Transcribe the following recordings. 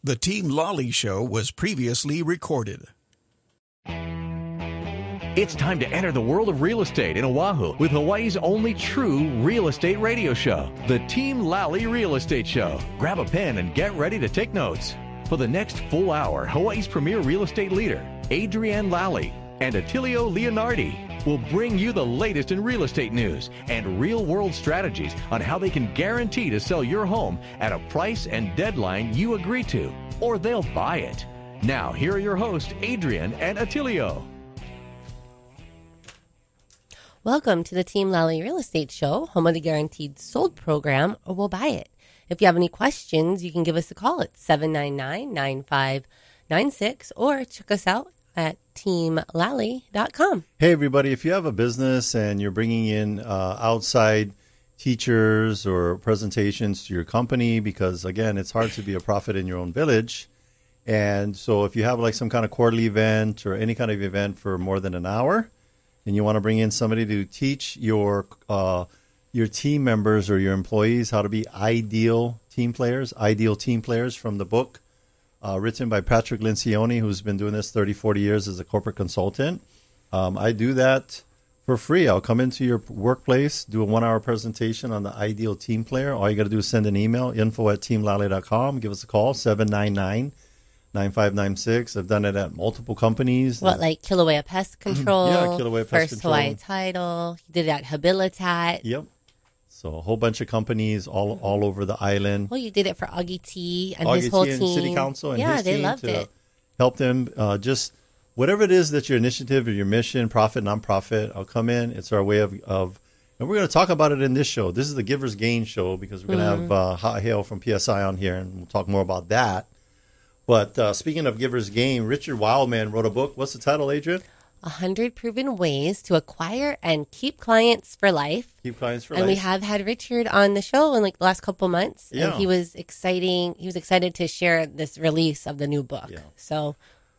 The Team Lally Show was previously recorded. It's time to enter the world of real estate in Oahu with Hawaii's only true real estate radio show, the Team Lally Real Estate Show. Grab a pen and get ready to take notes. For the next full hour, Hawaii's premier real estate leader, Adrienne Lally and Attilio Leonardi, will bring you the latest in real estate news and real-world strategies on how they can guarantee to sell your home at a price and deadline you agree to, or they'll buy it. Now, here are your hosts, Adrienne and Attilio. Welcome to the Team Lally Real Estate Show, home of the Guaranteed Sold program, or we'll buy it. If you have any questions, you can give us a call at 799-9596 or check us out at teamlally.com. Hey, everybody, if you have a business and you're bringing in outside teachers or presentations to your company, because, again, it's hard to be a prophet in your own village. And so if you have like some kind of quarterly event or any kind of event for more than an hour, and you want to bring in somebody to teach your team members or your employees how to be ideal team players from the book written by Patrick Lencioni, who's been doing this 30, 40 years as a corporate consultant. I do that for free. I'll come into your workplace, do a 1-hour presentation on the ideal team player. All you got to do is send an email, info@teamlally.com. Give us a call, 799-9596. I've done it at multiple companies. What, like Kilauea Pest Control? Yeah, Kilauea Pest Control. First Hawaii Title. You did it at Habilitat. Yep. So a whole bunch of companies all over the island. Well, you did it for Augie T and his whole team. City Council and yeah, his they team loved to it. help them just whatever it is that your initiative or your mission, profit, nonprofit. I'll come in. It's our way of and we're going to talk about it in this show. This is the Giver's Gain show because we're going to have Haaheo from PSI on here, and we'll talk more about that. But speaking of Giver's Gain, Richard Wildman wrote a book. What's the title, Adrienne? 100 Proven Ways to Acquire and Keep Clients for Life. Keep clients for and life. We have had Richard on the show in like the last couple months. Yeah. And he was excited to share this release of the new book. Yeah. So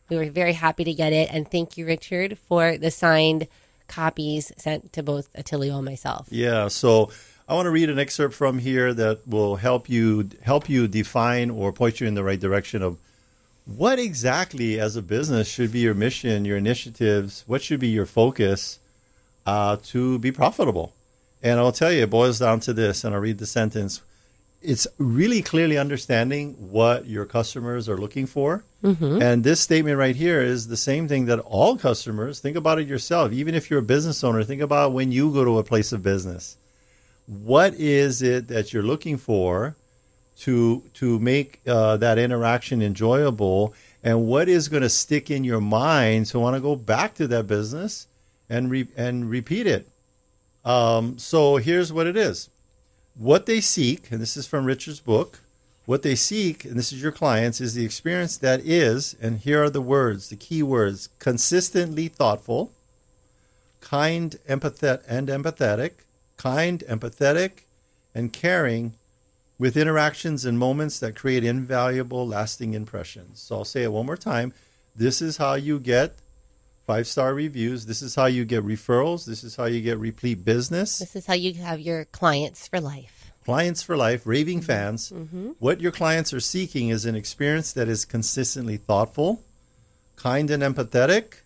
we were very happy to get it. And thank you, Richard, for the signed copies sent to both Attilio and myself. Yeah. So I want to read an excerpt from here that will help you define or point you in the right direction of what exactly as a business should be your mission, your initiatives, what should be your focus to be profitable. And I'll tell you, it boils down to this, and I'll read the sentence. It's really clearly understanding what your customers are looking for. Mm-hmm. And this statement right here is the same thing that all customers, think about it yourself. Even if you're a business owner, think about when you go to a place of business. What is it that you're looking for to make that interaction enjoyable, and what is going to stick in your mind to want to go back to that business and repeat it? So here's what it is. What they seek, and this is from Richard's book, what they seek, and this is your clients, is the experience that is, and here are the words, the key words, consistently thoughtful, kind, empathetic, and caring, with interactions and moments that create invaluable, lasting impressions. So I'll say it one more time. This is how you get 5-star reviews. This is how you get referrals. This is how you get repeat business. This is how you have your clients for life. Clients for life, raving fans. Mm-hmm. What your clients are seeking is an experience that is consistently thoughtful, kind and empathetic,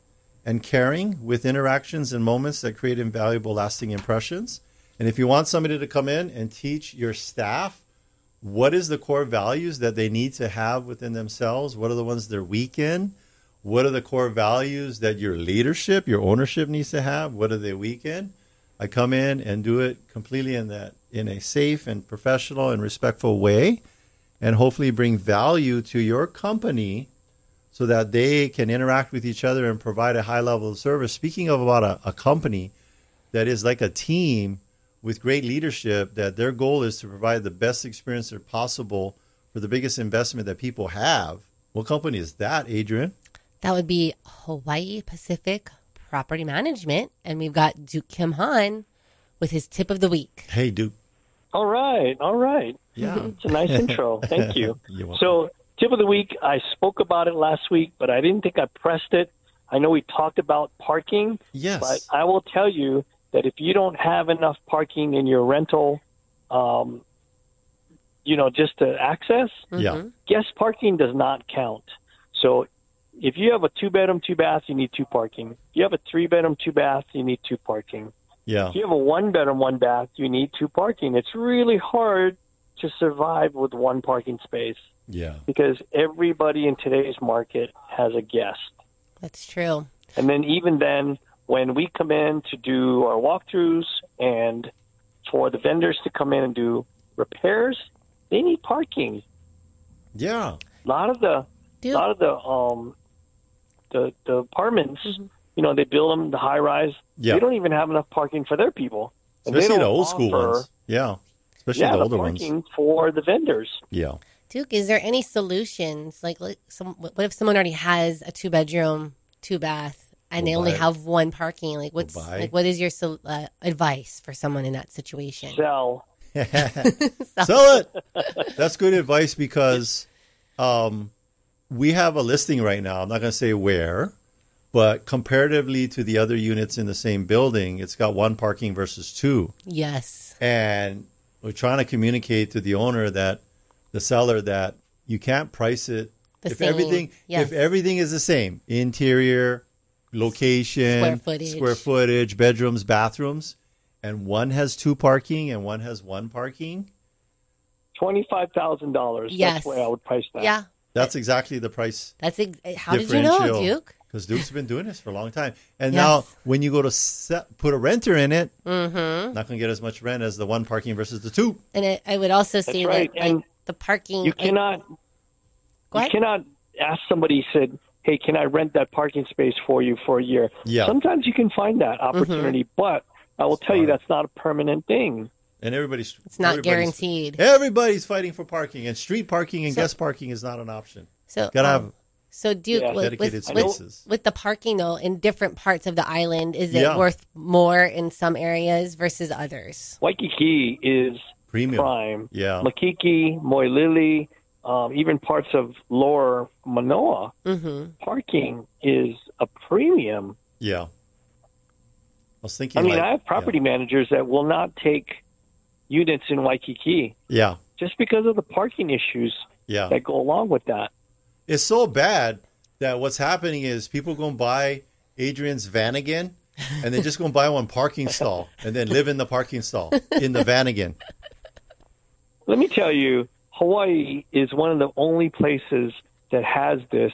and caring, with interactions and moments that create invaluable, lasting impressions. And if you want somebody to come in and teach your staff what is the core values that they need to have within themselves, what are the ones they're weak in, what are the core values that your leadership, your ownership needs to have, what are they weak in, I come in and do it completely in a safe and professional and respectful way, and hopefully bring value to your company so that they can interact with each other and provide a high level of service. Speaking of about a company that is like a team with great leadership, that their goal is to provide the best experience possible for the biggest investment that people have. What company is that, Adrienne? That would be Hawaii Pacific Property Management. And we've got Duke Kimhan with his tip of the week. Hey, Duke. All right. Yeah. It's a nice intro. Thank you. You're welcome. So, tip of the week, I spoke about it last week, but I didn't think I pressed it. I know we talked about parking. Yes. But I will tell you that if you don't have enough parking in your rental, you just to access. Yeah. Guest parking does not count. So if you have a 2-bedroom, 2-bath, you need 2 parking. If you have a 3-bedroom, 2-bath, you need 2 parking. Yeah. If you have a 1-bedroom, 1-bath, you need 2 parking. It's really hard to survive with 1 parking space. Yeah. Because everybody in today's market has a guest. That's true. And then even then, when we come in to do our walkthroughs and for the vendors to come in and do repairs, they need parking. Yeah. A lot of the apartments, they build them, the high rise. Yeah. They don't even have enough parking for their people. And Especially they the don't old school offer- ones. Yeah. Especially the older ones. parking for the vendors. Yeah. Duke, is there any solutions? Like what if someone already has a 2-bedroom, 2-bath, and they only have 1 parking? Like what is your advice for someone in that situation? Sell. Sell it. That's good advice because we have a listing right now. I'm not going to say where, but comparatively to the other units in the same building, it's got 1 parking versus 2. Yes. And we're trying to communicate to the owner the seller that you can't price it if everything is the same, interior, location, square footage, bedrooms, bathrooms, and one has 2 parking and one has 1 parking. $25,000. Yes. That's the way I would price that. Yeah. That's exactly the price. How did you know, Duke? Because Duke's been doing this for a long time. And now when you go to put a renter in it, not going to get as much rent as the 1 parking versus the 2. And I would also say that and the parking. You cannot ask somebody, said, hey, can I rent that parking space for you for a year? Yeah. Sometimes you can find that opportunity, but I will tell you that's not a permanent thing. And it's not guaranteed. Everybody's fighting for parking, and street parking and guest parking is not an option. So gotta have Duke, dedicated spaces. With the parking though, in different parts of the island, is it worth more in some areas versus others? Waikiki is premium. Prime. Yeah. Makiki, Moilili, even parts of lower Manoa, parking is a premium. Yeah. I was thinking. I have property managers that will not take units in Waikiki. Yeah. Just because of the parking issues that go along with that. It's so bad that what's happening is people going to buy Adrienne's van again, and they're just going to buy 1 parking stall and then live in the parking stall in the van again. Let me tell you, Hawaii is one of the only places that has this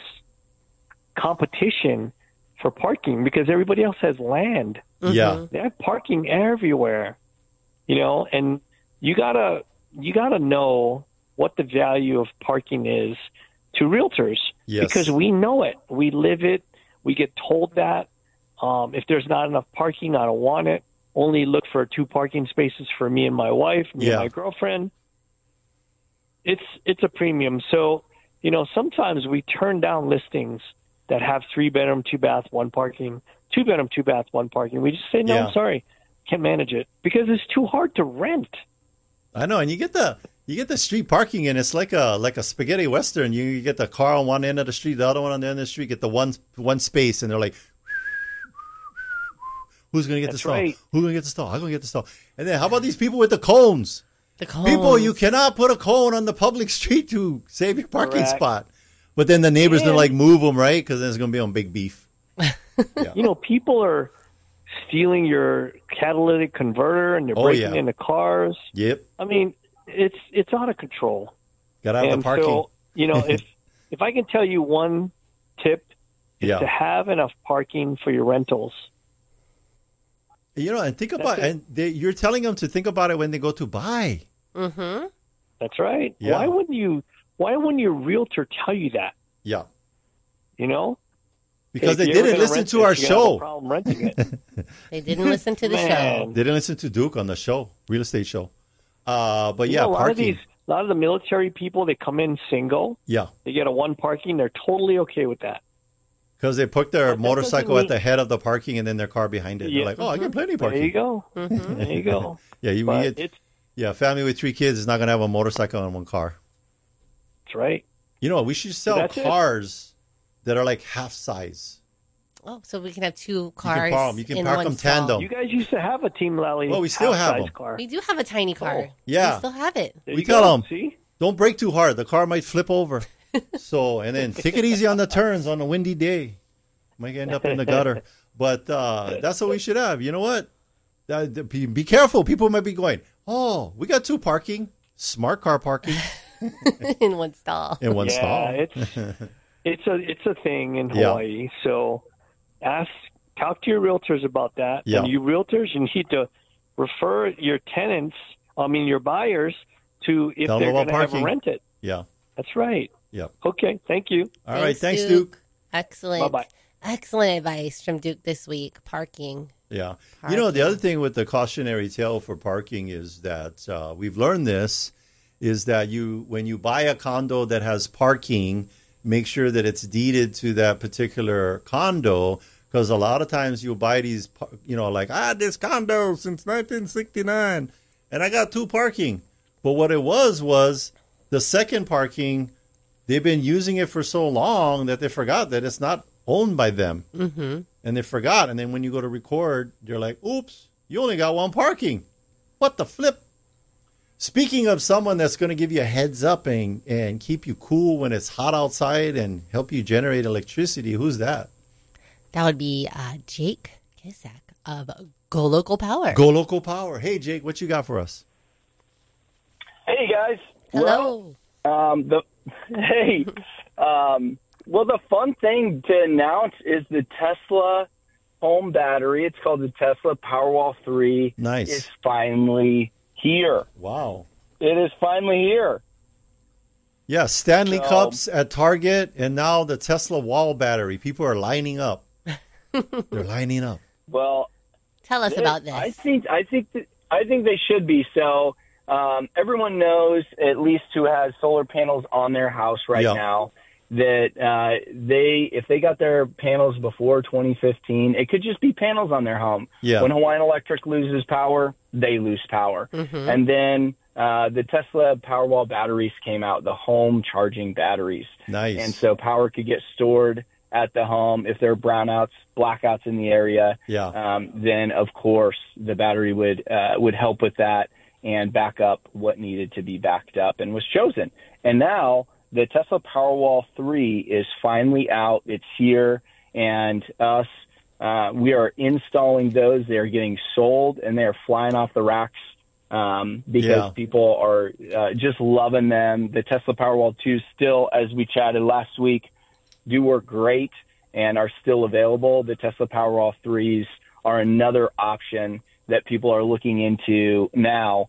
competition for parking because everybody else has land. Yeah. They have parking everywhere, and you gotta know what the value of parking is to realtors because we know it. We live it. We get told that. If there's not enough parking, I don't want it. Only look for 2 parking spaces for me and my wife, me and my girlfriend. It's a premium. So, sometimes we turn down listings that have 3-bedroom, 2-bath, 1 parking, 2-bedroom, 2-bath, 1 parking. We just say, no, I'm sorry, can't manage it because it's too hard to rent. I know. And you get the street parking and it's like a spaghetti Western. You get the car on one end of the street, the other one on the end of the street, get the one space. And they're like, who's going to get the stall? Right. Who's going to get the stall? I'm going to get the stall. And then how about these people with the cones? People, you cannot put a cone on the public street to save your parking spot. But then the neighbors are like, move them, right? Because then it's going to be on big beef. People are stealing your catalytic converter and they're breaking into cars. Yep. I mean, it's out of control. Got to have the parking. So, if I can tell you one tip, is to have enough parking for your rentals. And think about it. And you're telling them to think about it when they go to buy. Mm-hmm. That's right. Yeah. Why wouldn't your realtor tell you that? Yeah. If Because they you're didn't gonna listen rent to it, our you have show. a problem renting it. They didn't listen to the show. They didn't listen to Duke on the show, real estate show. But a lot parking. a lot of the military people, they come in single. Yeah. They get a 1 parking. They're totally okay with that. Because they put their But that motorcycle doesn't at the head of the parking and then their car behind it. Yeah. They're like, I get plenty of parking. There you go. There you go. Yeah, family with 3 kids is not going to have a motorcycle and 1 car. That's right. We should sell cars that are like half size. Oh, so we can have 2 cars. You can in park one them stall. tandem. You guys used to have a Team Lally. Well, we still have them. car. We do have a tiny car. Yeah. We still have it. There We you tell go. them. See? Don't brake too hard. The car might flip over. So, and then take it easy on the turns on a windy day. Might end up in the gutter. But that's what we should have. You know what? Be careful. People might be going, oh, we got 2 parking. Smart car parking. In one stall. In one stall. It's a thing in Hawaii. So talk to your realtors about that. Yeah. And you realtors, you need to refer your your buyers to if they're going to ever rent it. Yeah. That's right. Yeah. Okay. Thank you. All right. Thanks, Duke. Excellent. Bye-bye. Excellent advice from Duke this week. Parking. Yeah. You know, the other thing with the cautionary tale for parking is that we've learned this is that when you buy a condo that has parking, make sure that it's deeded to that particular condo, because a lot of times you'll buy these, this condo since 1969 and I got 2 parking. But what it was the second parking, they've been using it for so long that they forgot that it's not owned by them. Mm-hmm. And they forgot. And then when you go to record, they're like, oops, you only got 1 parking. What the flip? Speaking of someone that's going to give you a heads up and keep you cool when it's hot outside and help you generate electricity, who's that? That would be Jake Kissack of Go Local Power. Go Local Power. Hey, Jake, what you got for us? Hey, guys. Hello. Well, the fun thing to announce is the Tesla home battery. It's called the Tesla Powerwall 3. Nice. Is finally here. Wow. It is finally here. Yeah, Stanley Cups at Target, and now the Tesla wall battery. People are lining up. They're lining up. Well, tell us about this. I think they should be. So everyone knows, at least who has solar panels on their house right now, that if they got their panels before 2015, it could just be panels on their home. Yeah. When Hawaiian Electric loses power, they lose power. Mm-hmm. And then the Tesla Powerwall batteries came out, the home charging batteries. Nice. And so power could get stored at the home. If there are brownouts, blackouts in the area, then of course the battery would help with that and back up what needed to be backed up, and was chosen. And now the Tesla Powerwall 3 is finally out. It's here, and we are installing those. They are getting sold, and they are flying off the racks because people are just loving them. The Tesla Powerwall 2 still, as we chatted last week, do work great and are still available. The Tesla Powerwall 3s are another option that people are looking into now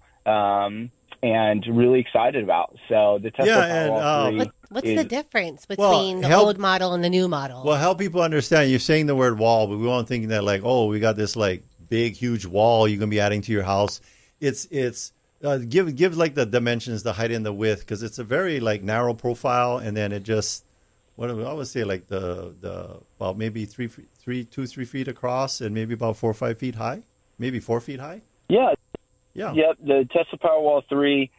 and really excited about. So the Tesla Powerwall 3 what's the difference between the old model and the new model? Well, help people understand. You're saying the word wall, but we won't think that like, oh, we got this like big, huge wall you're going to be adding to your house. It's give like the dimensions, the height and the width, because it's a very like narrow profile, and then it just, what do I always say, like the about maybe 3 feet across and maybe about 4 or 5 feet high, maybe 4 feet high. Yeah. Yeah. Yep. The Tesla Powerwall 3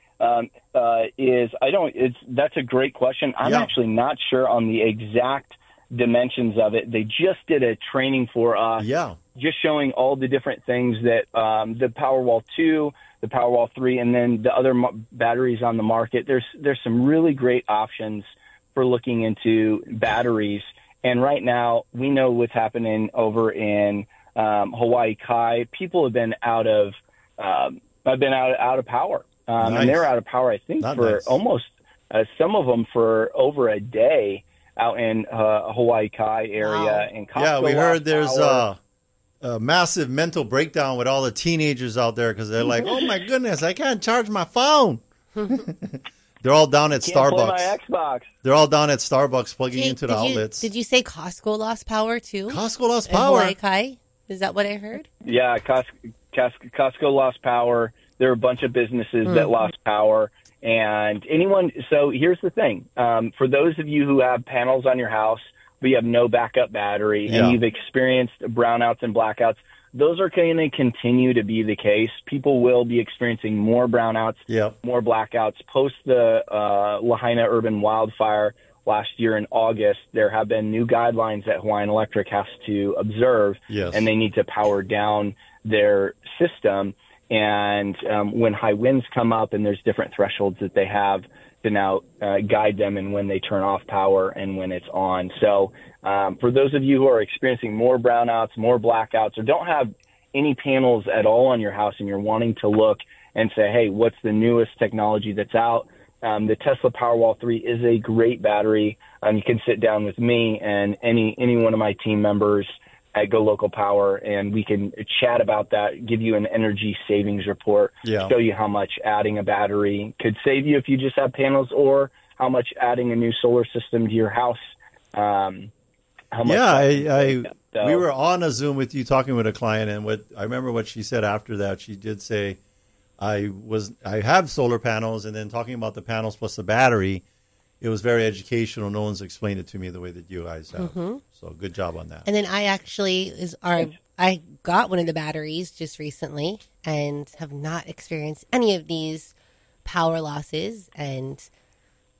that's a great question. I'm actually not sure on the exact dimensions of it. They just did a training for us. Yeah. Just showing all the different things that the Powerwall 2, the Powerwall 3, and then the other batteries on the market. There's some really great options for looking into batteries. And right now, we know what's happening over in Hawaii Kai. People have been out of power. Nice. And they're out of power, I think, almost some of them for over a day out in Hawaii Kai area. And Costco we heard there's a massive mental breakdown with all the teenagers out there because they're like, oh, my goodness, I can't charge my phone. They're all down at Starbucks. Play my Xbox. They're all down at Starbucks plugging into the outlets. Did you say Costco lost power, too? Costco lost power. Hawaii Kai? Is that what I heard? Yeah, Costco lost power. There are a bunch of businesses that lost power. And so here's the thing. For those of you who have panels on your house, but you have no backup battery, and you've experienced brownouts and blackouts, those are going to continue to be the case. People will be experiencing more brownouts, more blackouts. Post the Lahaina urban wildfire last year in August, there have been new guidelines that Hawaiian Electric has to observe, and they need to power down their system. And when high winds come up and there's different thresholds that they have often out guide them in when they turn off power and when it's on. So for those of you who are experiencing more brownouts, more blackouts, or don't have any panels at all on your house and you're wanting to look and say, hey, what's the newest technology that's out? The Tesla Powerwall 3 is a great battery. You can sit down with me and any one of my team members at Go Local Power, and we can chat about that, give you an energy savings report, show you how much adding a battery could save you if you just have panels, or how much adding a new solar system to your house. We were on a Zoom with you talking with a client, and I remember what she said after that. She did say, I have solar panels, and then talking about the panels plus the battery, it was very educational. No one's explained it to me the way that you guys have. Mm-hmm. So good job on that. And then I got one of the batteries just recently and have not experienced any of these power losses, and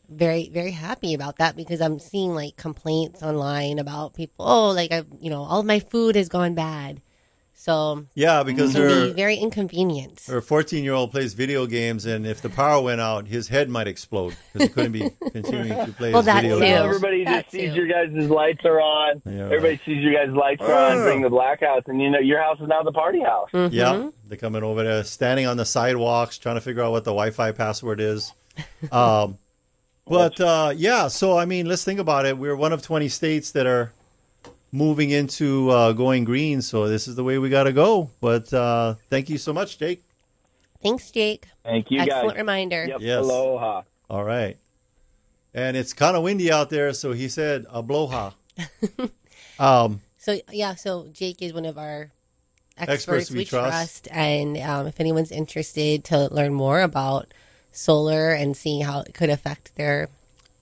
very, very happy about that, because I'm seeing like complaints online about people, all of my food has gone bad. So yeah, because be very inconvenient. Her 14-year-old plays video games, and if the power went out, his head might explode because he couldn't be continuing to play his video games. Everybody just sees your guys' lights are on. Yeah, right. Everybody sees your guys' lights are on during the blackouts, and your house is now the party house. Mm-hmm. Yeah, they're coming over there, standing on the sidewalks, trying to figure out what the Wi-Fi password is. So I mean, let's think about it. We're one of 20 states that are moving into going green, so this is the way we got to go. But thank you so much, Jake. Thanks, Jake. Thank you, Excellent reminder. Yep. Yes. Aloha. All right. And it's kind of windy out there, so he said aloha. So Jake is one of our experts we trust. And if anyone's interested to learn more about solar and seeing how it could affect their,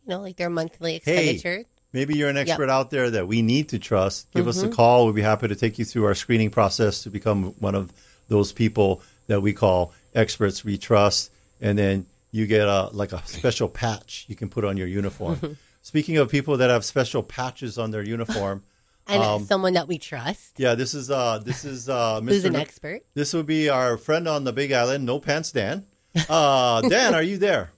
their monthly expenditure. Hey. Maybe you're an expert out there that we need to trust. Give us a call. We'll be happy to take you through our screening process to become one of those people that we call experts we trust. And then you get a special patch you can put on your uniform. Speaking of people that have special patches on their uniform. And someone that we trust. Yeah, this is Mr. Who's an expert. This would be our friend on the Big Island, No Pants Dan. Dan, are you there?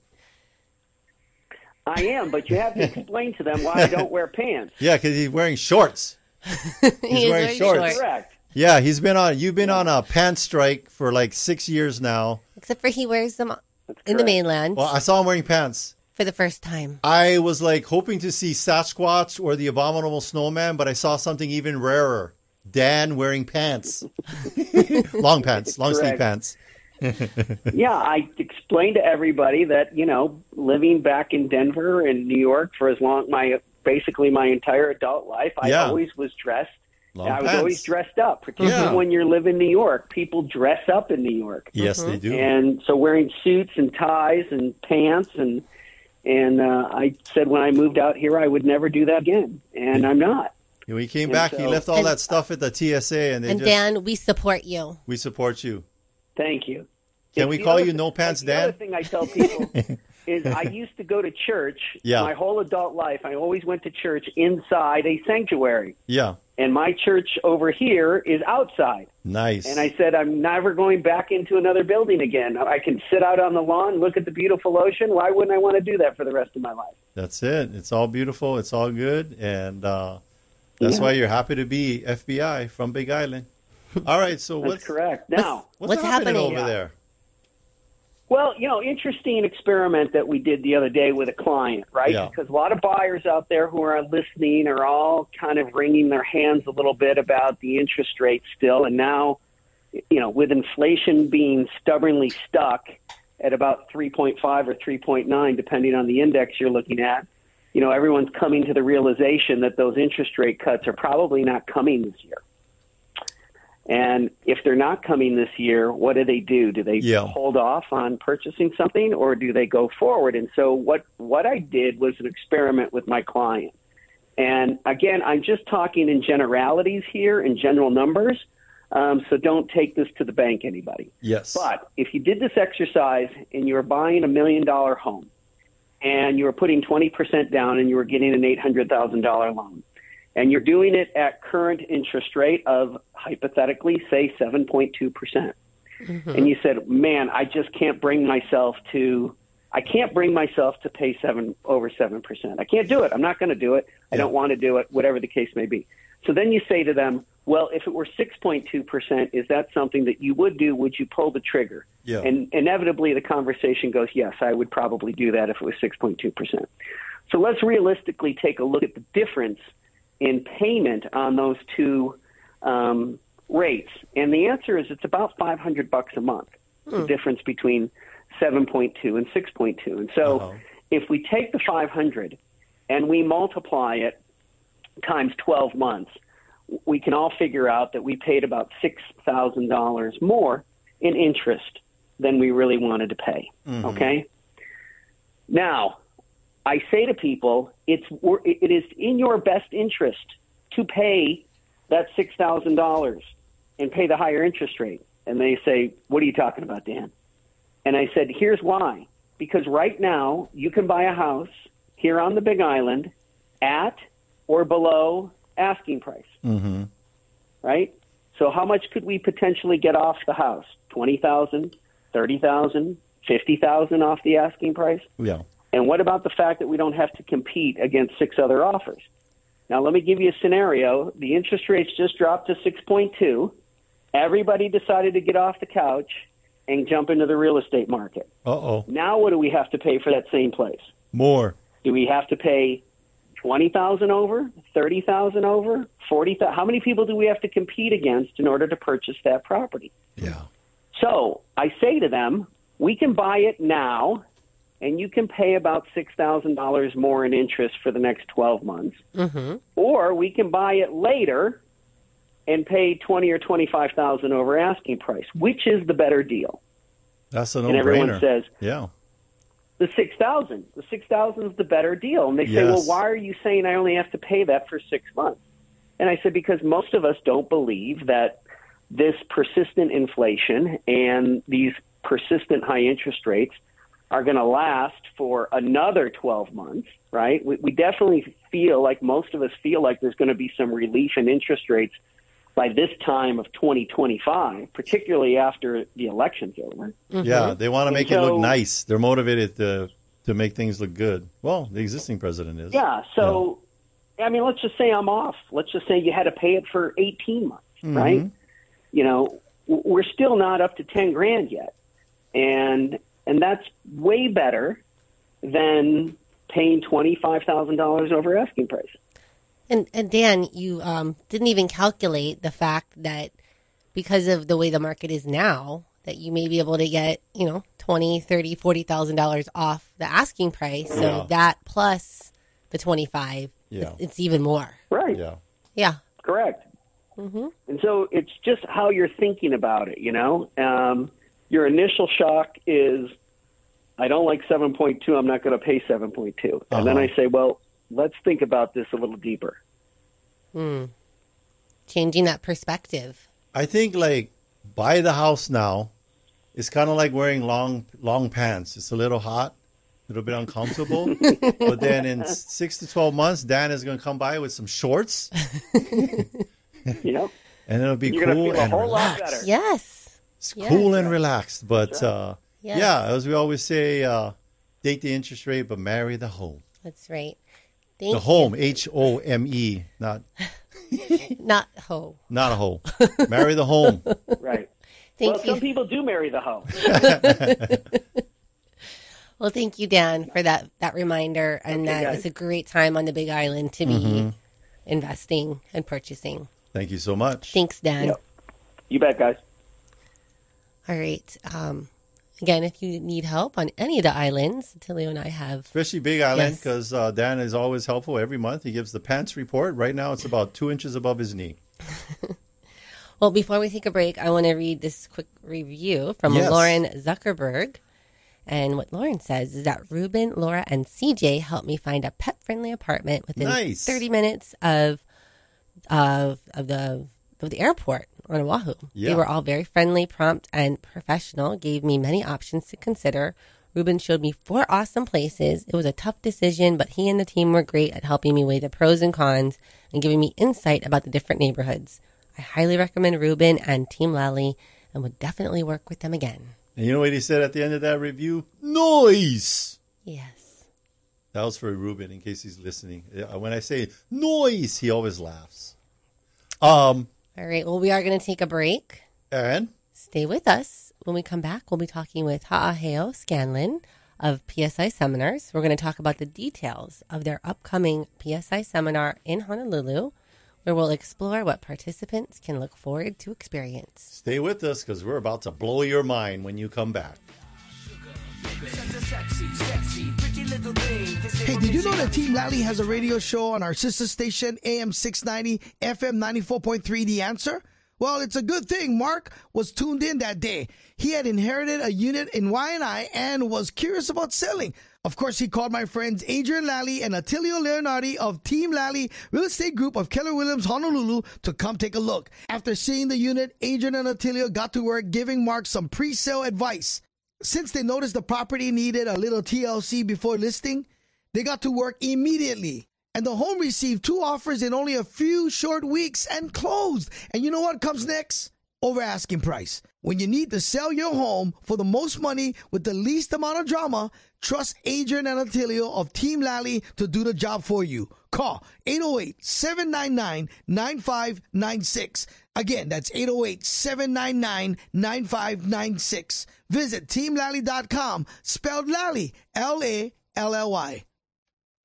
I am, but you have to explain to them why I don't wear pants. Yeah, because he's wearing shorts. He's wearing shorts. Correct. Yeah, you've been on a pants strike for like 6 years now. Except for he wears them in the mainland. Well, I saw him wearing pants. For the first time. I was hoping to see Sasquatch or the Abominable Snowman, but I saw something even rarer. Dan wearing pants. Long sleeve pants. Yeah, I explained to everybody that, living back in Denver and New York for basically my entire adult life, I always was dressed. I was always dressed up, particularly when you live in New York. People dress up in New York. Yes, they do. And so wearing suits and ties and pants, and I said when I moved out here I would never do that again, and I'm not. When he came back, he left all that stuff at the TSA. Dan, we support you. We support you. Thank you. Can we call you No Pants Dan? The other thing I tell people is I used to go to church my whole adult life. I always went to church inside a sanctuary. Yeah. And my church over here is outside. Nice. And I said, I'm never going back into another building again. I can sit out on the lawn, look at the beautiful ocean. Why wouldn't I want to do that for the rest of my life? That's it. It's all beautiful. It's all good. And that's why you're happy to be FBI from Big Island. All right. So That's correct. Now, what's happening over there? Well, interesting experiment that we did the other day with a client, right? Yeah. Because a lot of buyers out there who are listening are all kind of wringing their hands a little bit about the interest rate still. And now, with inflation being stubbornly stuck at about 3.5 or 3.9, depending on the index you're looking at, everyone's coming to the realization that those interest rate cuts are probably not coming this year. And if they're not coming this year, what do? Do they hold off on purchasing something, or do they go forward? And so what I did was an experiment with my client. And again, I'm just talking in generalities here, in general numbers, so don't take this to the bank, anybody. Yes. But if you did this exercise and you were buying $1 million home and you were putting 20% down and you were getting an $800,000 loan, and you're doing it at current interest rate of, hypothetically, say 7.2%. Mm-hmm. And you said, man, I just can't bring myself to I can't bring myself to pay over 7%. I can't do it. I'm not going to do it. I don't want to do it, whatever the case may be. So then you say to them, well, if it were 6.2%, is that something that you would do? Would you pull the trigger? Yeah. And inevitably the conversation goes, yes, I would probably do that if it was 6.2%. So let's realistically take a look at the difference in payment on those two rates. And the answer is it's about $500 a month, the difference between 7.2 and 6.2. And so if we take the 500 and we multiply it times 12 months, we can all figure out that we paid about $6,000 more in interest than we really wanted to pay. Okay? Now, I say to people, it is in your best interest to pay that $6,000 and pay the higher interest rate. And they say, what are you talking about, Dan? And I said, here's why. Because right now, you can buy a house here on the Big Island at or below asking price. Right? So how much could we potentially get off the house? $20,000, $30,000, $50,000 off the asking price? Yeah. And what about the fact that we don't have to compete against 6 other offers? Now, let me give you a scenario. The interest rates just dropped to 6.2. Everybody decided to get off the couch and jump into the real estate market. Now what do we have to pay for that same place? More. Do we have to pay $20,000 over, $30,000 over, $40,000? How many people do we have to compete against in order to purchase that property? Yeah. So I say to them, we can buy it now, and you can pay about $6,000 more in interest for the next 12 months. Or we can buy it later and pay $20,000 or $25,000 over asking price. Which is the better deal? That's a no-brainer. And everyone says, yeah, the $6,000. The $6,000 is the better deal. And they say, well, why are you saying I only have to pay that for 6 months? And I said, because most of us don't believe that this persistent inflation and these persistent high interest rates are going to last for another 12 months, right? We definitely feel like, most of us feel like there's going to be some relief in interest rates by this time of 2025, particularly after the election's over. Yeah, they want to make it look nice. They're motivated to make things look good. Well, the existing president is. Yeah, so, I mean, let's just say I'm off. Let's just say you had to pay it for 18 months, right? You know, we're still not up to 10 grand yet. And that's way better than paying $25,000 over asking price. And Dan, you didn't even calculate the fact that because of the way the market is now, that you may be able to get, $20,000, $30,000, $40,000 off the asking price. So that plus the 25, it's even more. Right. Yeah. Correct. And so it's just how you're thinking about it, Your initial shock is, I don't like 7.2. I'm not going to pay 7.2. And then I say, well, let's think about this a little deeper. Changing that perspective. I think buy the house now. It's kind of like wearing long pants. It's a little hot, a little bit uncomfortable. But then in 6 to 12 months, Dan is going to come by with some shorts. Yep. And it'll be You're cool gonna feel and a whole relaxed. lot better. Yes. It's cool and relaxed. But as we always say, date the interest rate, but marry the home. That's right. The home, H-O-M-E, not not hoe. Not a hoe. Marry the home. Right. Thank you. Some people do marry the hoe. Well, thank you, Dan, for that reminder, and it's a great time on the Big Island to be investing and purchasing. Thank you so much. Thanks, Dan. Yep. You bet, guys. All right. Again, if you need help on any of the islands, Attilio and I have. Especially Big Island, because Dan is always helpful every month. He gives the pants report. Right now, it's about 2 inches above his knee. Well, before we take a break, I want to read this quick review from Lauren Zuckerberg. And what Lauren says is that Ruben, Laura, and CJ helped me find a pet-friendly apartment within 30 minutes of the airport on Oahu. They were all very friendly, prompt, and professional, gave me many options to consider. Ruben showed me 4 awesome places. It was a tough decision, but he and the team were great at helping me weigh the pros and cons and giving me insight about the different neighborhoods. I highly recommend Ruben and Team Lally and would definitely work with them again. And you know what he said at the end of that review? Noise! Yes. That was for Ruben, in case he's listening. When I say noise, he always laughs. All right. Well, we are going to take a break. And? Stay with us. When we come back, we'll be talking with Haaheo Scanlan of PSI Seminars. We're going to talk about the details of their upcoming PSI seminar in Honolulu, where we'll explore what participants can look forward to experience. Stay with us, because we're about to blow your mind when you come back. Hey, did you know that Team Lally has a radio show on our sister station, AM 690, FM 94.3, The Answer? Well, it's a good thing Mark was tuned in that day. He had inherited a unit in Y&I and was curious about selling. Of course, he called my friends Adrienne, Lally, and Attilio Leonardi of Team Lally Real Estate Group of Keller Williams, Honolulu, to come take a look. After seeing the unit, Adrienne and Attilio got to work giving Mark some pre-sale advice. Since they noticed the property needed a little TLC before listing, they got to work immediately. And the home received 2 offers in only a few short weeks and closed. And you know what comes next? Over asking price. When you need to sell your home for the most money with the least amount of drama, trust Adrienne and Attilio of Team Lally to do the job for you. Call 808-799-9596. Again, that's 808-799-9596. Visit teamlally.com, spelled Lally, Lally.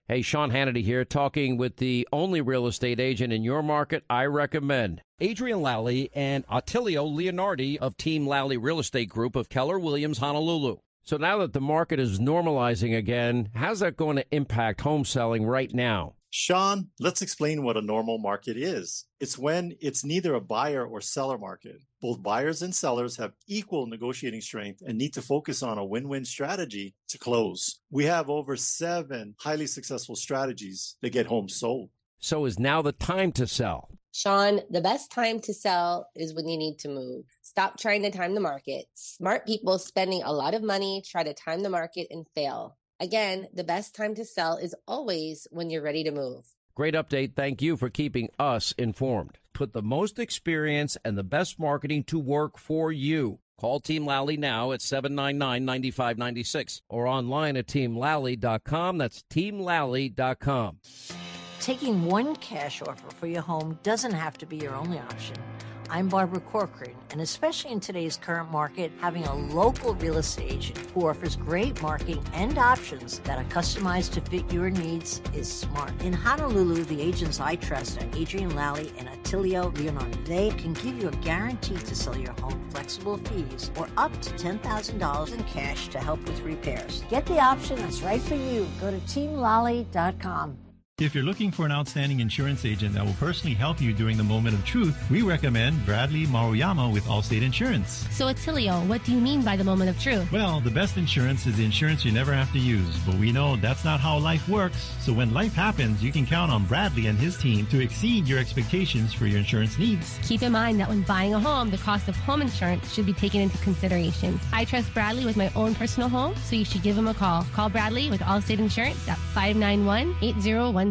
Hey, Sean Hannity here, talking with the only real estate agent in your market I recommend. Adrienne Lally and Attilio Leonardi of Team Lally Real Estate Group of Keller Williams, Honolulu. So now that the market is normalizing again, how's that going to impact home selling right now? Sean, let's explain what a normal market is. It's when it's neither a buyer or seller market. Both buyers and sellers have equal negotiating strength and need to focus on a win-win strategy to close. We have over 7 highly successful strategies that get homes sold. So is now the time to sell? Sean, the best time to sell is when you need to move. Stop trying to time the market. Smart people spending a lot of money try to time the market and fail. Again, the best time to sell is always when you're ready to move. Great update. Thank you for keeping us informed. Put the most experience and the best marketing to work for you. Call Team Lally now at 799-9596 or online at teamlally.com. That's teamlally.com. Taking one cash offer for your home doesn't have to be your only option. I'm Barbara Corcoran, and especially in today's current market, having a local real estate agent who offers great marketing and options that are customized to fit your needs is smart. In Honolulu, the agents I trust are Adrienne Lally and Attilio Leonardi. They can give you a guarantee to sell your home, flexible fees, or up to $10,000 in cash to help with repairs. Get the option that's right for you. Go to teamlally.com. If you're looking for an outstanding insurance agent that will personally help you during the moment of truth, we recommend Bradley Maruyama with Allstate Insurance. So, Attilio, what do you mean by the moment of truth? Well, the best insurance is the insurance you never have to use, but we know that's not how life works. So when life happens, you can count on Bradley and his team to exceed your expectations for your insurance needs. Keep in mind that when buying a home, the cost of home insurance should be taken into consideration. I trust Bradley with my own personal home, so you should give him a call. Call Bradley with Allstate Insurance at 591-8016.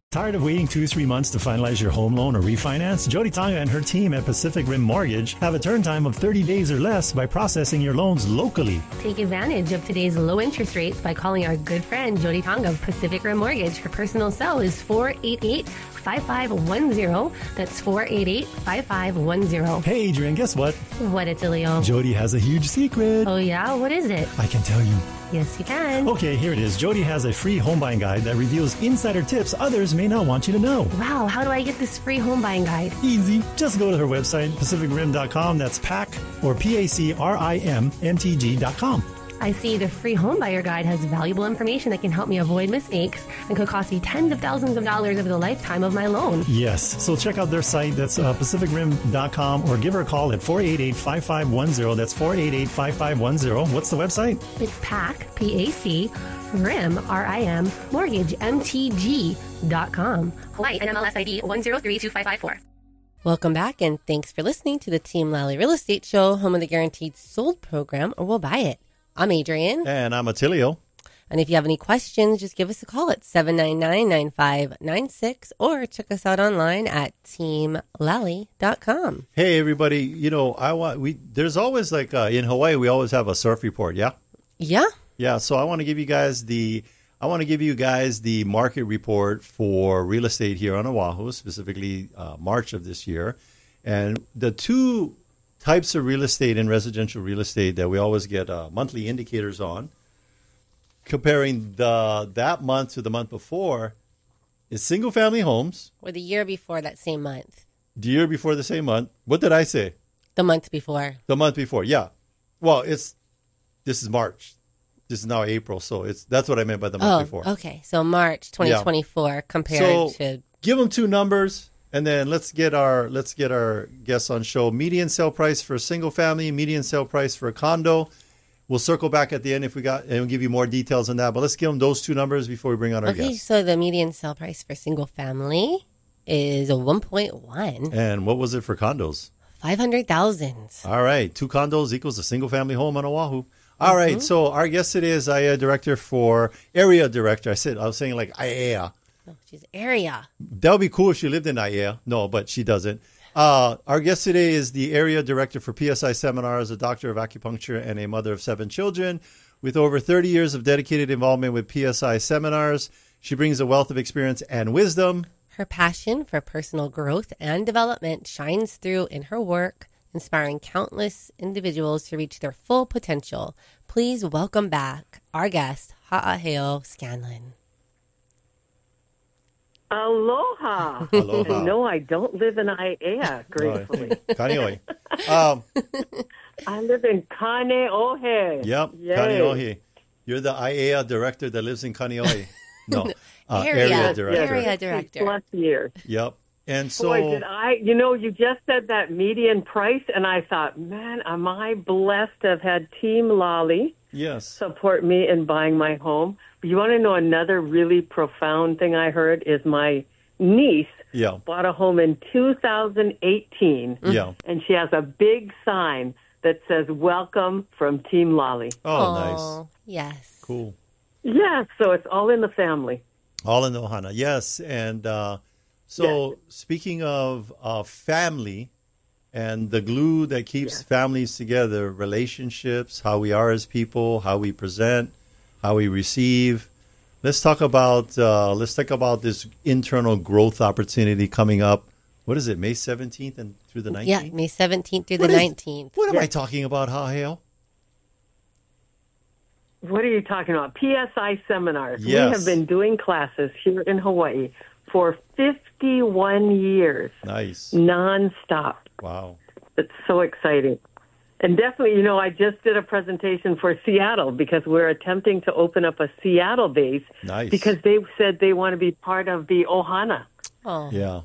Tired of waiting 2-3 months to finalize your home loan or refinance? Jody Tonga and her team at Pacific Rim Mortgage have a turn time of 30 days or less by processing your loans locally. Take advantage of today's low interest rates by calling our good friend Jody Tonga of Pacific Rim Mortgage. Her personal cell is 488-5510. That's 488-5510. Hey, Adrienne, guess what? What, Attilio? Jody has a huge secret. Oh, yeah? What is it? I can tell you. Yes, you can. Okay, here it is. Jody has a free home buying guide that reveals insider tips others may not want you to know. Wow, how do I get this free home buying guide? Easy. Just go to her website, pacificrim.com. That's PAC or PACRIMMTG.com. I see the free home buyer guide has valuable information that can help me avoid mistakes and could cost me tens of thousands of dollars over the lifetime of my loan. Yes. So check out their site. That's pacificrim.com or give her a call at 488-5510. That's 488-5510. What's the website? It's PAC, P-A-C, RIM, R-I-M, Mortgage, MTG.com. Hawaii, NMLS ID 1032554. Welcome back, and thanks for listening to the Team Lally Real Estate Show, home of the Guaranteed Sold program, or we'll buy it. I'm Adrienne. And I'm Attilio. And if you have any questions, just give us a call at 799-9596 or check us out online at teamlally.com. Hey, everybody, there's always in Hawaii, we always have a surf report, yeah? Yeah. Yeah, so I want to give you guys the market report for real estate here on Oahu, specifically March of this year. And the two types of real estate and residential real estate that we always get monthly indicators on, comparing that month to the month before, is single-family homes. Or the year before that same month. The year before the same month. What did I say? The month before. The month before, yeah. Well, this is March. This is now April, so that's what I meant by the month before. Okay. So March 2024 compared to... Give them two numbers, and then let's get our guests on show. Median sale price for a single family, median sale price for a condo. We'll circle back at the end and we'll give you more details on that. But let's give them those two numbers before we bring on our guests. Okay, so the median sale price for single family is 1.1. And what was it for condos? 500,000. All right, 2 condos equals a single family home on Oahu. All right, so our guest today is area director. I was saying like IAEA. No, she's area. That would be cool if she lived in IAEA. No, but she doesn't. Our guest today is the area director for PSI Seminars, a doctor of acupuncture, and a mother of 7 children. With over 30 years of dedicated involvement with PSI Seminars, she brings a wealth of experience and wisdom. Her passion for personal growth and development shines through in her work, inspiring countless individuals to reach their full potential. Please welcome back our guest, Haaheo Scanlan. Aloha. Aloha. No, I don't live in IAEA, gratefully. Kaneohe. I live in Kaneohe. Yep, Yay. Kaneohe. You're the IAEA director that lives in Kaneohe. No, area director. Area director. Plus years. Yep. And so, boy, did I, you just said that median price, and I thought, man, am I blessed to have had Team Lally support me in buying my home. But you want to know another really profound thing I heard is my niece bought a home in 2018, and she has a big sign that says, "Welcome from Team Lally." Oh, nice. Yes. Cool. Yeah, so it's all in the family. All in the Ohana, yes. And speaking of family and the glue that keeps families together, relationships, how we are as people, how we present, how we receive. Let's talk about this internal growth opportunity coming up. What is it, May 17th and through the 19th? Yeah, May 17th through the 19th. What am I talking about, Haaheo? What are you talking about? PSI seminars. Yes. We have been doing classes here in Hawaii for 51 years. Nice. Nonstop. Wow. It's so exciting. And definitely, I just did a presentation for Seattle because we're attempting to open up a Seattle base. Nice. Because they said they want to be part of the Ohana. Oh. Yeah.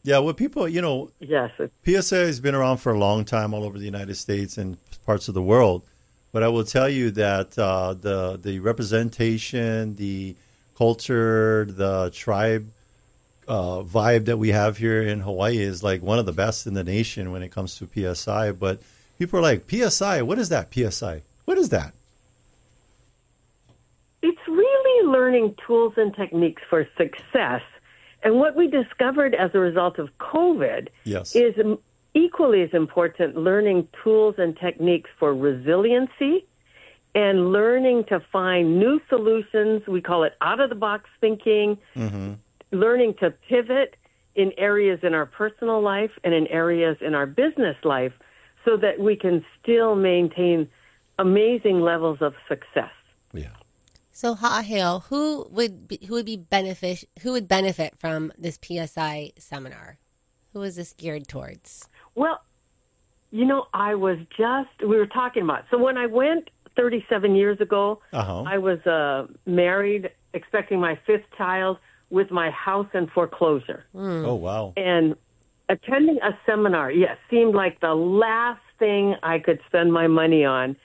Yeah, well, people, yes, PSA has been around for a long time all over the United States and parts of the world. But I will tell you that the representation, the culture, the tribe vibe that we have here in Hawaii is like one of the best in the nation when it comes to PSI. But people are like, PSI, what is that, PSI? What is that? It's really learning tools and techniques for success. And what we discovered as a result of COVID is equally as important, learning tools and techniques for resiliency and learning to find new solutions. We call it out-of-the-box thinking, learning to pivot in areas in our personal life and in areas in our business life so that we can still maintain amazing levels of success. Yeah. So, Haaheo, who would benefit from this PSI seminar? Who is this geared towards? Well, we were talking about, so when I went 37 years ago, I was married, expecting my 5th child with my house in foreclosure. Oh, wow. And attending a seminar, seemed like the last thing I could spend my money on.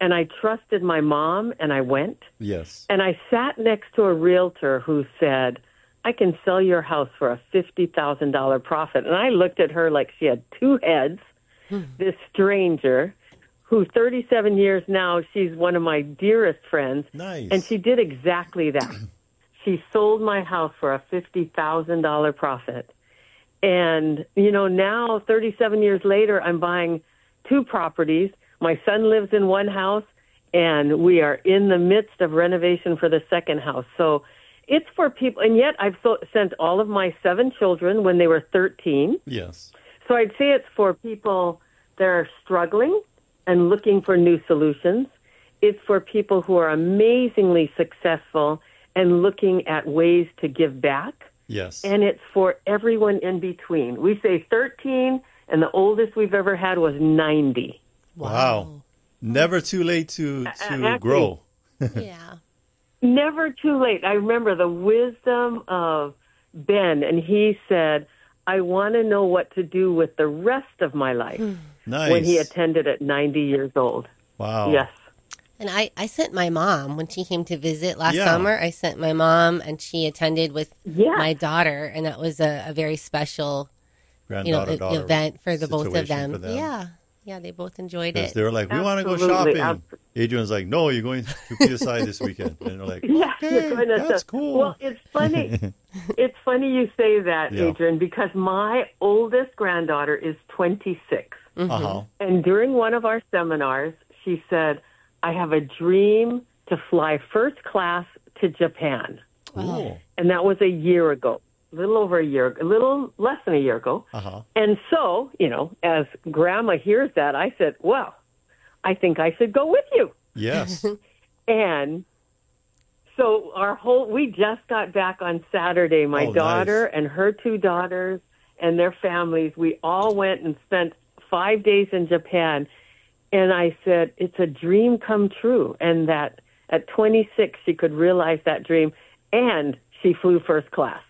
And I trusted my mom, and I went. Yes. And I sat next to a realtor who said, I can sell your house for a $50,000 profit. And I looked at her like she had 2 heads, this stranger who 37 years now, she's one of my dearest friends. Nice. And she did exactly that. She sold my house for a $50,000 profit. And, now 37 years later, I'm buying 2 properties. My son lives in one house, and we are in the midst of renovation for the second house. So it's for people. And yet I've sent all of my 7 children when they were 13. Yes. So I'd say it's for people that are struggling and looking for new solutions. It's for people who are amazingly successful and looking at ways to give back. Yes. And it's for everyone in between. We say 13, and the oldest we've ever had was 90. Wow. Never too late to grow. Yeah. Never too late. I remember the wisdom of Ben, and he said, I want to know what to do with the rest of my life. Nice. When he attended at 90 years old. Wow. Yes. And I sent my mom when she came to visit last summer. I sent my mom, and she attended with my daughter, and that was a very special, event for the both of them. Yeah, they both enjoyed it. They were like, we want to go shopping. Adrian's like, no, you're going to PSI this weekend. And they're like, okay, that's cool. Well, it's funny. It's funny you say that, Adrian, because my oldest granddaughter is 26. Uh-huh. And during one of our seminars, she said, I have a dream to fly first class to Japan. Cool. And that was a year ago, a little less than a year ago. Uh-huh. And so, as Grandma hears that, I said, well, I think I should go with you. Yes. And so we just got back on Saturday. My daughter and her 2 daughters and their families, we all went and spent 5 days in Japan. And I said, it's a dream come true. And that at 26, she could realize that dream. And she flew first class.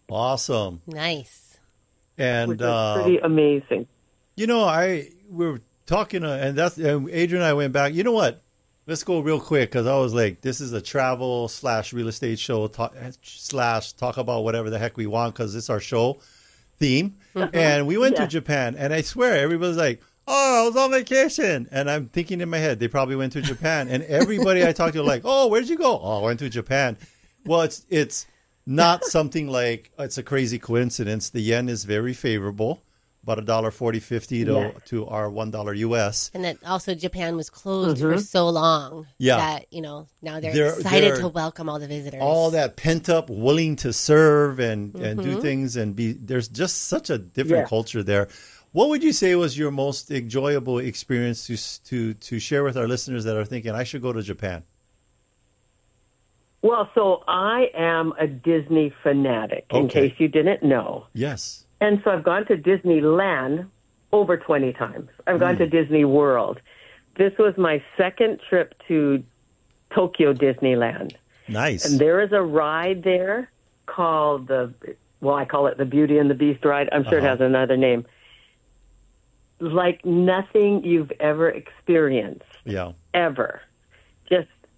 Awesome. Nice. And which is pretty amazing. We were talking, and Adrian and I went back. You know what? Let's go real quick, because I was like, this is a travel / real estate show / talk about whatever the heck we want, because it's our show theme. And we went to Japan, and I swear everybody's like, oh, I was on vacation. And I'm thinking in my head, they probably went to Japan. And everybody I talked to like, oh, where'd you go? Oh, I went to Japan. Well, it's not something like it's a crazy coincidence. The yen is very favorable, about $1.40.50 to our $1 US. And that also Japan was closed for so long that, now they're excited to welcome all the visitors. All that pent up, willing to serve and do things and there's just such a different culture there. What would you say was your most enjoyable experience to share with our listeners that are thinking, I should go to Japan? Well, so I am a Disney fanatic, in case you didn't know. Yes. And so I've gone to Disneyland over 20 times. I've gone to Disney World. This was my second trip to Tokyo Disneyland. Nice. And there is a ride there called I call it the Beauty and the Beast ride. I'm sure it has another name. Like nothing you've ever experienced. Yeah. Ever.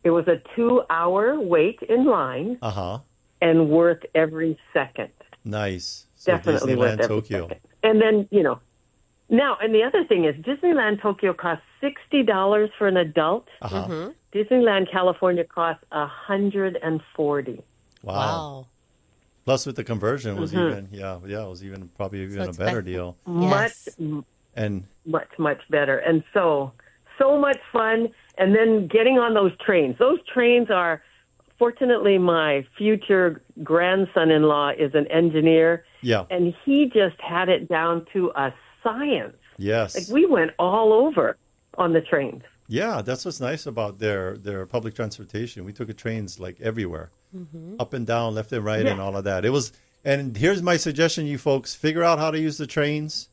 It was a 2-hour wait in line. And worth every second. Nice. So Definitely Disneyland worth every Tokyo. second. And then, now, and the other thing is Disneyland Tokyo costs $60 for an adult. Disneyland California costs $140. Wow. Plus with the conversion was even, it was even probably even a better deal. Much better. And so much fun. And then getting on those trains. Those trains are, fortunately, my future grandson-in-law is an engineer. Yeah. And he just had it down to a science. Yes. Like we went all over on the trains. Yeah, that's what's nice about their public transportation. We took trains like everywhere, up and down, left and right, and all of that. And here's my suggestion, you folks, figure out how to use the trains,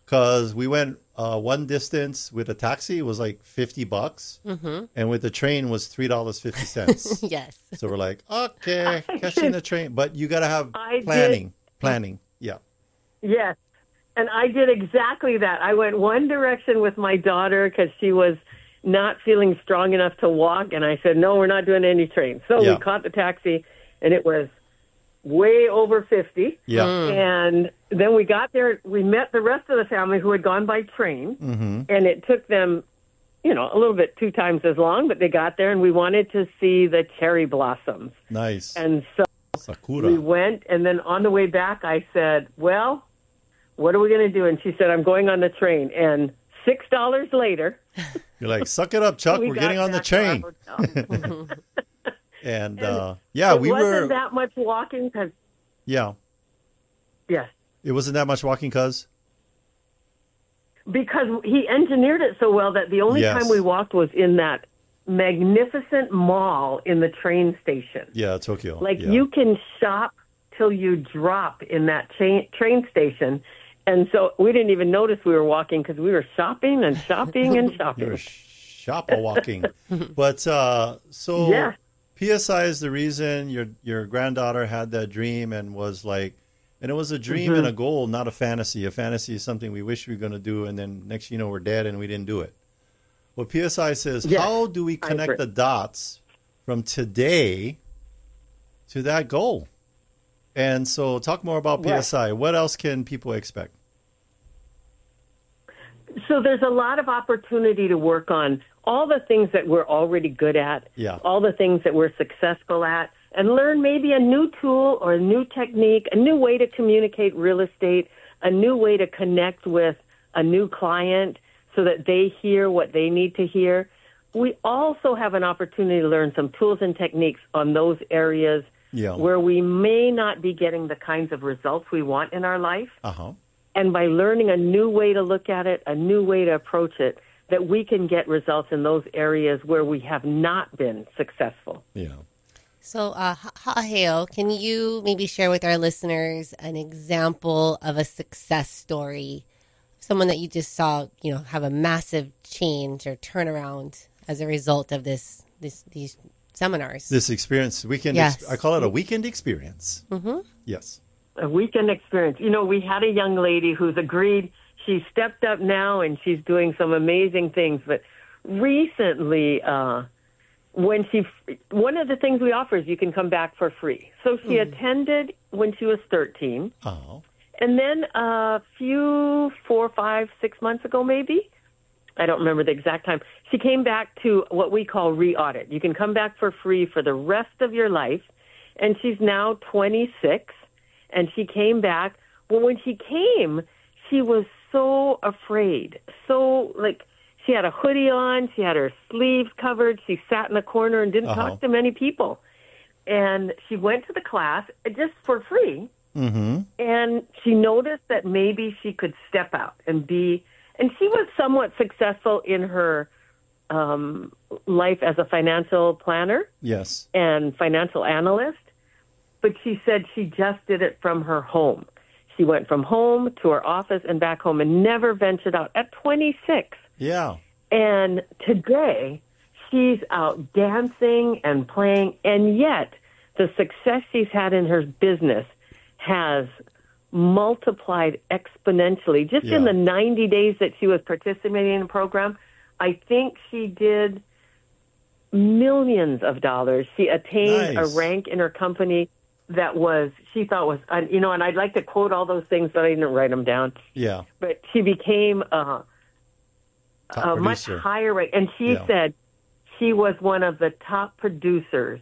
because we went one distance with a taxi, it was like $50, and with the train was $3.50. Yes. So we're like, okay, catching the train, but you got to have planning. Yeah. Yes. And I did exactly that. I went one direction with my daughter because she was not feeling strong enough to walk. And I said, no, we're not doing any trains. So we caught the taxi, and it was way over 50. Yeah. And then we got there. We met the rest of the family who had gone by train. And it took them a little bit 2 times as long, but they got there and we wanted to see the cherry blossoms. Nice. And so Sakura. we went, and then on the way back, I said, well, what are we going to do? And she said, I'm going on the train. And $6 later. You're like, suck it up, Chuck. We're getting on the train. And we wasn't that much walking because. Yeah. Yes. It wasn't that much walking because he engineered it so well that the only time we walked was in that magnificent mall in the train station. Yeah, Tokyo. You can shop till you drop in that train station. And so we didn't even notice we were walking because we were shopping and shopping and shopping. You were shop-a-walking. But PSI is the reason your granddaughter had that dream and was like, and it was a dream and a goal, not a fantasy. A fantasy is something we wish we were going to do, and then next we're dead and we didn't do it. Well, PSI says, how do we connect the dots from today to that goal? And so talk more about PSI. What else can people expect? So there's a lot of opportunity to work on all the things that we're already good at, all the things that we're successful at, and learn maybe a new tool or a new technique, a new way to communicate real estate, a new way to connect with a new client so that they hear what they need to hear. We also have an opportunity to learn some tools and techniques on those areas where we may not be getting the kinds of results we want in our life. And by learning a new way to look at it, a new way to approach it, that we can get results in those areas where we have not been successful. Yeah. So, Haaheo, can you maybe share with our listeners an example of a success story, someone that you just saw, have a massive change or turnaround as a result of these seminars? This experience, I call it a weekend experience. Yes. A weekend experience. We had a young lady who's agreed. She stepped up now, and she's doing some amazing things. But recently, one of the things we offer is you can come back for free. So she attended when she was 13. Oh. And then a few 4, 5, 6 months ago, maybe, I don't remember the exact time, she came back to what we call re-audit. You can come back for free for the rest of your life. And she's now 26. And she came back. Well, when she came, she was so afraid. She had a hoodie on. She had her sleeves covered. She sat in a corner and didn't talk to many people. And she went to the class just for free. And she noticed that maybe she could step out and be. And she was somewhat successful in her life as a financial planner. Yes. And financial analyst. But she said she just did it from her home. She went from home to her office and back home and never ventured out at 26. Yeah. And today, she's out dancing and playing, and yet the success she's had in her business has multiplied exponentially. Just in the 90 days that she was participating in the program, I think she did millions of dollars. She attained a rank in her company that she thought was, and I'd like to quote all those things, but I didn't write them down. Yeah. But she became a much higher rank. And she said she was one of the top producers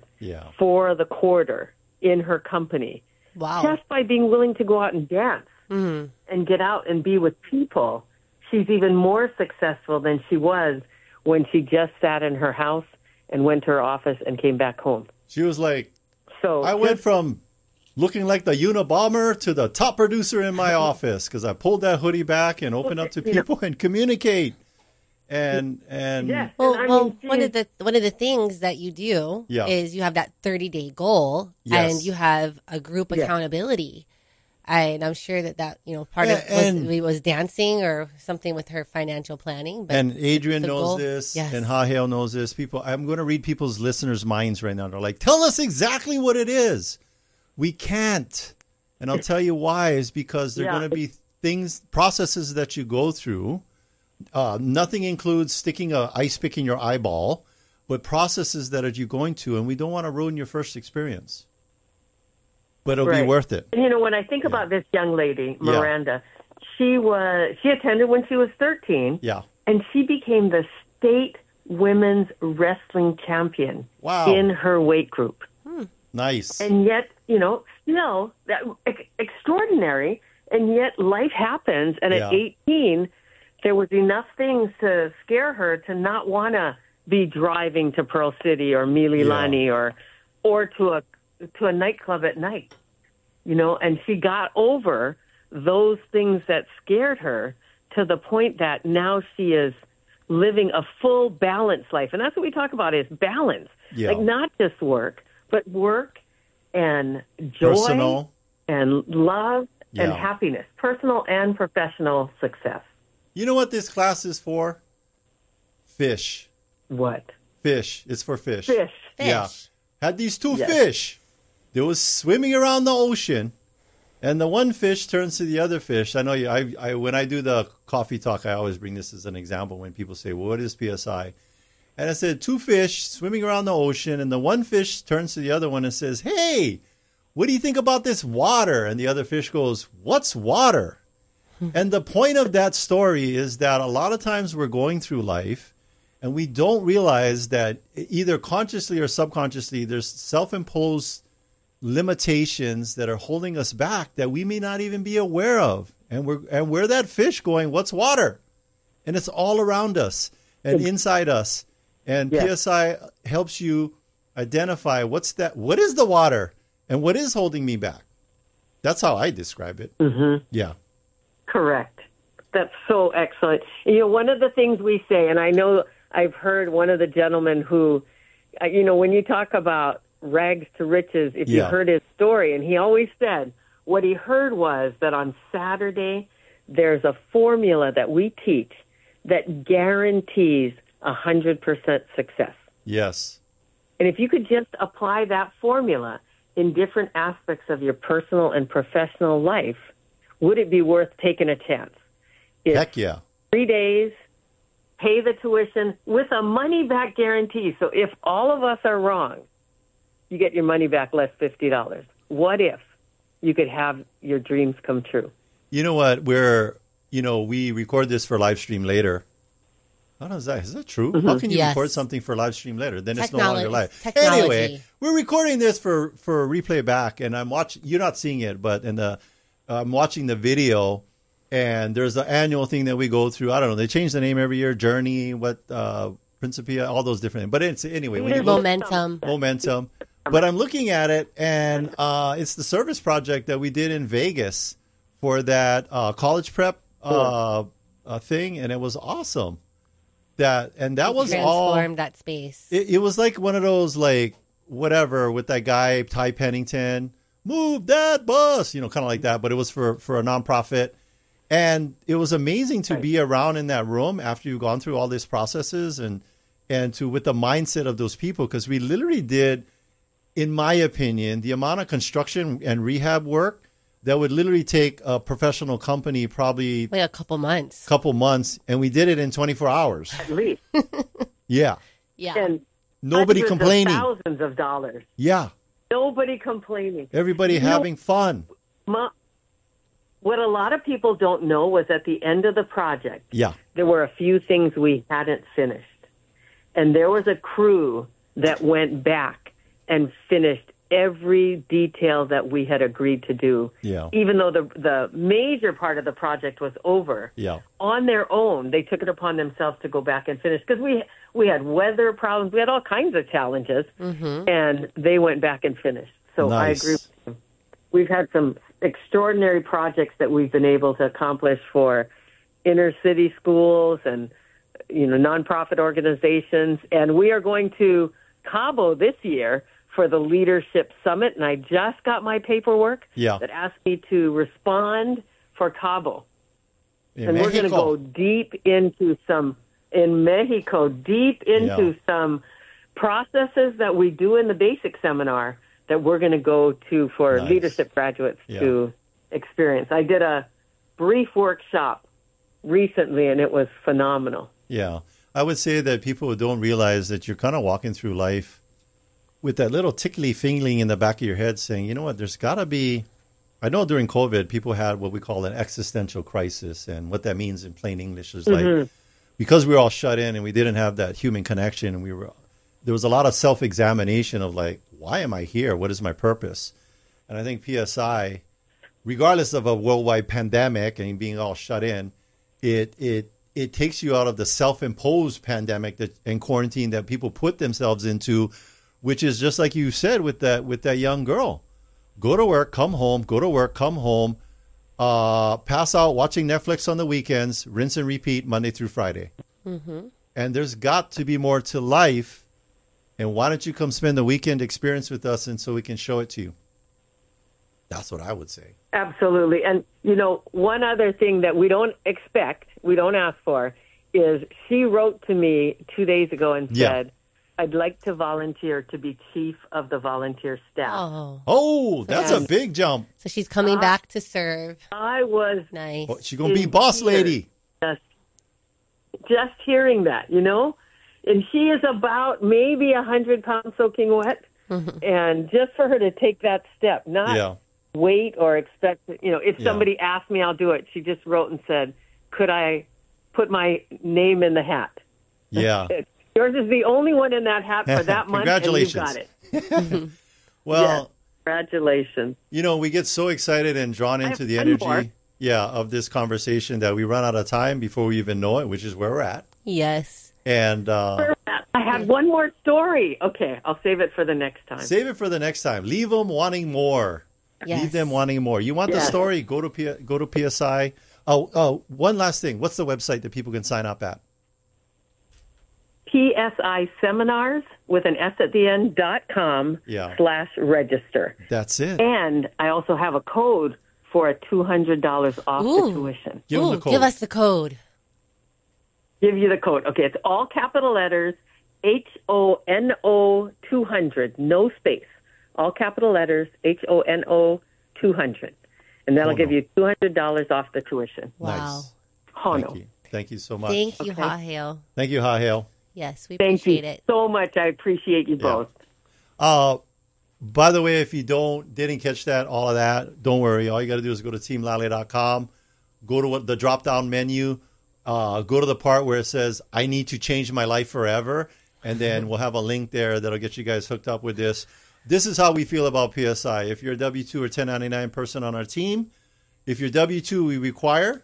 for the quarter in her company. Wow. Just by being willing to go out and dance and get out and be with people. She's even more successful than she was when she just sat in her house and went to her office and came back home. She was like, I went from looking like the Unabomber to the top producer in my office because I pulled that hoodie back and opened up to people and communicate. And one of the things that you do is you have that 30-day goal and you have a group accountability. And I'm sure that part of it was dancing or something with her financial planning. But and Adrienne knows this, and Haaheo knows this. I'm going to read people's listeners' minds right now. They're like, tell us exactly what it is. We can't. And I'll tell you why is because there are going to be processes that you go through. Nothing includes sticking an ice pick in your eyeball, but processes that you're going to, and we don't want to ruin your first experience. But it'll be worth it. And when I think about this young lady, Miranda, she attended when she was 13. Yeah. And she became the state women's wrestling champion in her weight group. Nice. And yet, still that extraordinary. And yet life happens. And at 18, there was enough things to scare her to not want to be driving to Pearl City or Mililani or to a nightclub at night, and she got over those things that scared her to the point that now she is living a full balanced life. And that's what we talk about is balance, like not just work, but work and joy, personal, and love and happiness, personal and professional success. You know what this class is for? Fish. What? Fish. It's for fish. Fish. Yeah. Had these two fish. They was swimming around the ocean, and the one fish turns to the other fish. I know I when I do the coffee talk, I always bring this as an example when people say, well, what is PSI? And I said, two fish swimming around the ocean, and the one fish turns to the other one and says, hey, what do you think about this water? And the other fish goes, what's water? And the point of that story is that a lot of times we're going through life and we don't realize that either consciously or subconsciously there's self-imposed limitations that are holding us back that we may not even be aware of. And we're that fish going, what's water? And it's all around us and inside us. And PSI helps you identify what is the water and what is holding me back. That's how I describe it. Mm-hmm. Yeah. Correct. That's so excellent. One of the things we say, and I know I've heard one of the gentlemen who, when you talk about rags to riches, if you heard his story, and he always said what he heard was that on Saturday there's a formula that we teach that guarantees 100% success. Yes. And if you could just apply that formula in different aspects of your personal and professional life, would it be worth taking a chance? Heck yeah. 3 days, pay the tuition with a money-back guarantee. So if all of us are wrong, you get your money back less $50. What if you could have your dreams come true? You know what? We record this for live stream later. How does that? Is that true? Mm-hmm. How can you record something for live stream later? Then it's no longer live. Anyway, we're recording this for replay back, and I'm watching. You're not seeing it, but I'm watching the video, and there's an annual thing that we go through. I don't know. They change the name every year. Journey, Principia, all those different. But it's anyway. Momentum. But I'm looking at it, and it's the service project that we did in Vegas for that college prep thing, and it was awesome. That was all transformed that space. It was like one of those whatever with that guy Ty Pennington, move that bus, kind of like that. But it was for a nonprofit, and it was amazing to be around in that room after you've gone through all these processes and with the mindset of those people, because we literally did, in my opinion, the amount of construction and rehab work that would literally take a professional company probably a couple months, and we did it in 24 hours. At least. Yeah. Yeah. And nobody complaining. Thousands of dollars. Yeah. Nobody complaining. Everybody having fun. What a lot of people don't know was at the end of the project, there were a few things we hadn't finished. And there was a crew that went back and finished every detail that we had agreed to do. Yeah. Even though the major part of the project was over. Yeah. On their own, they took it upon themselves to go back and finish. Because we had weather problems. We had all kinds of challenges. Mm-hmm. And they went back and finished. So nice. I agree with you. We've had some extraordinary projects that we've been able to accomplish for inner city schools and nonprofit organizations. And we are going to Cabo this year for the Leadership Summit, and I just got my paperwork that asked me to respond for Cabo. And we're going to go deep into some processes that we do in the basic seminar that we're going to go to for leadership graduates to experience. I did a brief workshop recently, and it was phenomenal. Yeah. I would say that people don't realize that you're kind of walking through life with that little tickly feeling in the back of your head saying, you know what, there's got to be, I know during COVID, people had what we call an existential crisis. And what that means in plain English is like, because we were all shut in and we didn't have that human connection, and there was a lot of self-examination of like, why am I here? What is my purpose? And I think PSI, regardless of a worldwide pandemic and being all shut in, it takes you out of the self-imposed pandemic and quarantine that people put themselves into, which is just like you said with that young girl. Go to work, come home, go to work, come home, pass out watching Netflix on the weekends, rinse and repeat Monday through Friday. Mm-hmm. And there's got to be more to life. And why don't you come spend the weekend experience with us, and so we can show it to you? That's what I would say. Absolutely. And, one other thing that we don't expect, we don't ask for, is she wrote to me 2 days ago and said, I'd like to volunteer to be chief of the volunteer staff. Oh, that's a big jump. So she's coming back to serve. I was nice. Oh, she's going to be boss lady. Just hearing that, And she is about maybe 100 pounds soaking wet. And just for her to take that step, not wait or expect, if somebody asked me, I'll do it. She just wrote and said, could I put my name in the hat? Yeah. Yours is the only one in that hat for that month. Congratulations. And you got it. Well, congratulations. We get so excited and drawn into the energy of this conversation that we run out of time before we even know it, which is where we're at. Yes. And I have one more story. Okay, I'll save it for the next time. Save it for the next time. Leave them wanting more. Yes. Leave them wanting more. You want the story? Go to PSI. Oh, one last thing. What's the website that people can sign up at? PSI Seminars with an S at the end .com /register. That's it. And I also have a code for a $200 off the tuition. Give them the code. Give us the code. Give you the code. Okay, it's all capital letters, HONO 200, no space. All capital letters, HONO 200. And that'll give you $200 off the tuition. Wow. Nice. Hono. Thank you so much. Thank you, Haaheo. Thank you, Haaheo. Yes, we appreciate it. so much. I appreciate you both. By the way, if you didn't catch all of that, don't worry. All you got to do is go to teamlally.com, go to the drop-down menu, go to the part where it says, I need to change my life forever, and then we'll have a link there that'll get you guys hooked up with this. This is how we feel about PSI. If you're a W-2 or 1099 person on our team, if you're W-2, we require.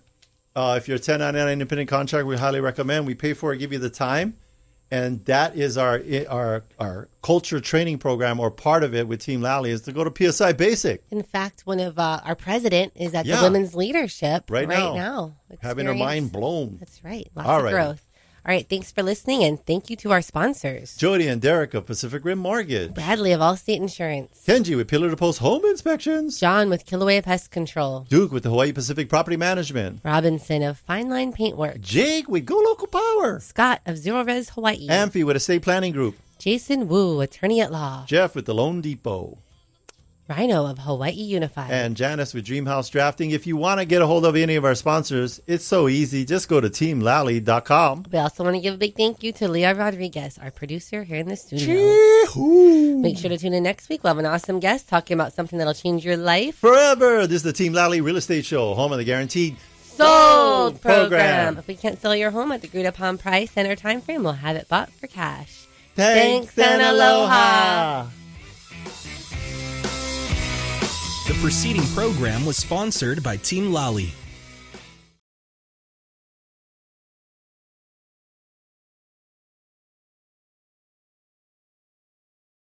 If you're a 1099 independent contractor, we highly recommend. We pay for it, give you the time. And that is our culture training program, or part of it with Team Lally, is to go to PSI Basic. In fact, one of our president is at the women's leadership right now. Having her mind blown. That's right. Lots of growth. All right. Thanks for listening, and thank you to our sponsors. Jody and Derek of Pacific Rim Mortgage. Bradley of Allstate Insurance. Kenji with Pillar to Post Home Inspections. John with Kilauea Pest Control. Duke with the Hawaii Pacific Property Management. Robinson of Fine Line Paintwork. Jake with Go Local Power. Scott of Zero Res Hawaii. Amphi with Estate Planning Group. Jason Wu, Attorney at Law. Jeff with the Loan Depot. Rhino of Hawaii Unified. And Janice with Dreamhouse Drafting. If you want to get a hold of any of our sponsors, it's so easy. Just go to teamlally.com. We also want to give a big thank you to Leah Rodriguez, our producer here in the studio. Make sure to tune in next week. We'll have an awesome guest talking about something that'll change your life forever. This is the Team Lally Real Estate Show, home of the Guaranteed Sold program. If we can't sell your home at the agreed upon price and or time frame, we'll have it bought for cash. Thanks and aloha. The preceding program was sponsored by Team Lally.